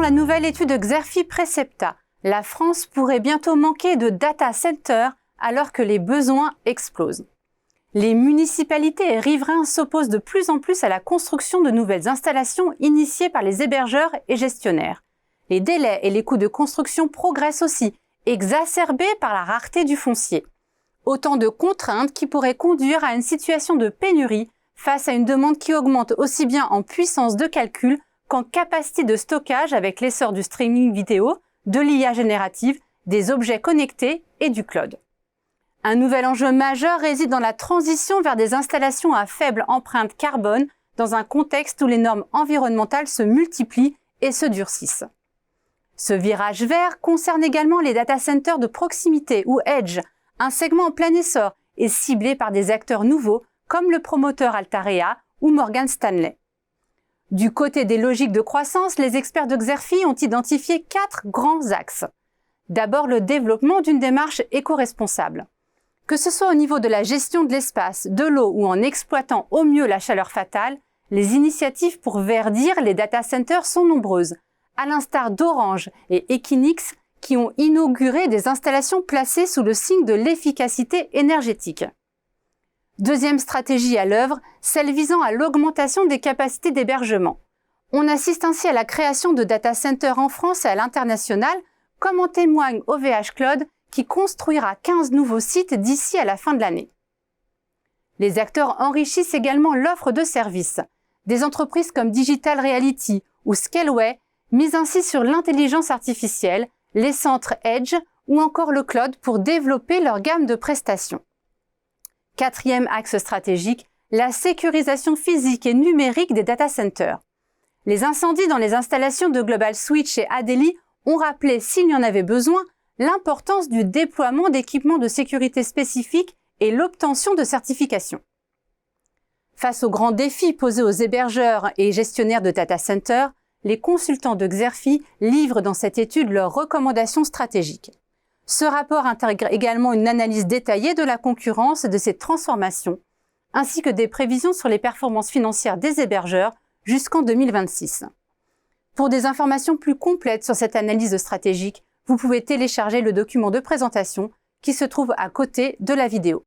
la nouvelle étude Xerfi Precepta, la France pourrait bientôt manquer de data centers alors que les besoins explosent. Les municipalités et riverains s'opposent de plus en plus à la construction de nouvelles installations initiées par les hébergeurs et gestionnaires. Les délais et les coûts de construction progressent aussi, exacerbés par la rareté du foncier. Autant de contraintes qui pourraient conduire à une situation de pénurie face à une demande qui augmente aussi bien en puissance de calcul qu'en capacité de stockage avec l'essor du streaming vidéo, de l'IA générative, des objets connectés et du cloud. Un nouvel enjeu majeur réside dans la transition vers des installations à faible empreinte carbone dans un contexte où les normes environnementales se multiplient et se durcissent. Ce virage vert concerne également les data centers de proximité ou edge, un segment en plein essor et ciblé par des acteurs nouveaux comme le promoteur Altarea ou Morgan Stanley. Du côté des logiques de croissance, les experts de Xerfi ont identifié 4 grands axes. D'abord, le développement d'une démarche éco-responsable. Que ce soit au niveau de la gestion de l'espace, de l'eau ou en exploitant au mieux la chaleur fatale, les initiatives pour verdir les data centers sont nombreuses, à l'instar d'Orange et Equinix qui ont inauguré des installations placées sous le signe de l'efficacité énergétique. Deuxième stratégie à l'œuvre, celle visant à l'augmentation des capacités d'hébergement. On assiste ainsi à la création de data centers en France et à l'international, comme en témoigne OVH Cloud, qui construira 15 nouveaux sites d'ici à la fin de l'année. Les acteurs enrichissent également l'offre de services. Des entreprises comme Digital Reality ou Scaleway misent ainsi sur l'intelligence artificielle, les centres Edge ou encore le cloud pour développer leur gamme de prestations. Quatrième axe stratégique, la sécurisation physique et numérique des data centers. Les incendies dans les installations de Global Switch et Adeli ont rappelé, s'il y en avait besoin, l'importance du déploiement d'équipements de sécurité spécifiques et l'obtention de certifications. Face aux grands défis posés aux hébergeurs et gestionnaires de data centers, les consultants de Xerfi livrent dans cette étude leurs recommandations stratégiques. Ce rapport intègre également une analyse détaillée de la concurrence et de ses transformations, ainsi que des prévisions sur les performances financières des hébergeurs jusqu'en 2026. Pour des informations plus complètes sur cette analyse stratégique, vous pouvez télécharger le document de présentation qui se trouve à côté de la vidéo.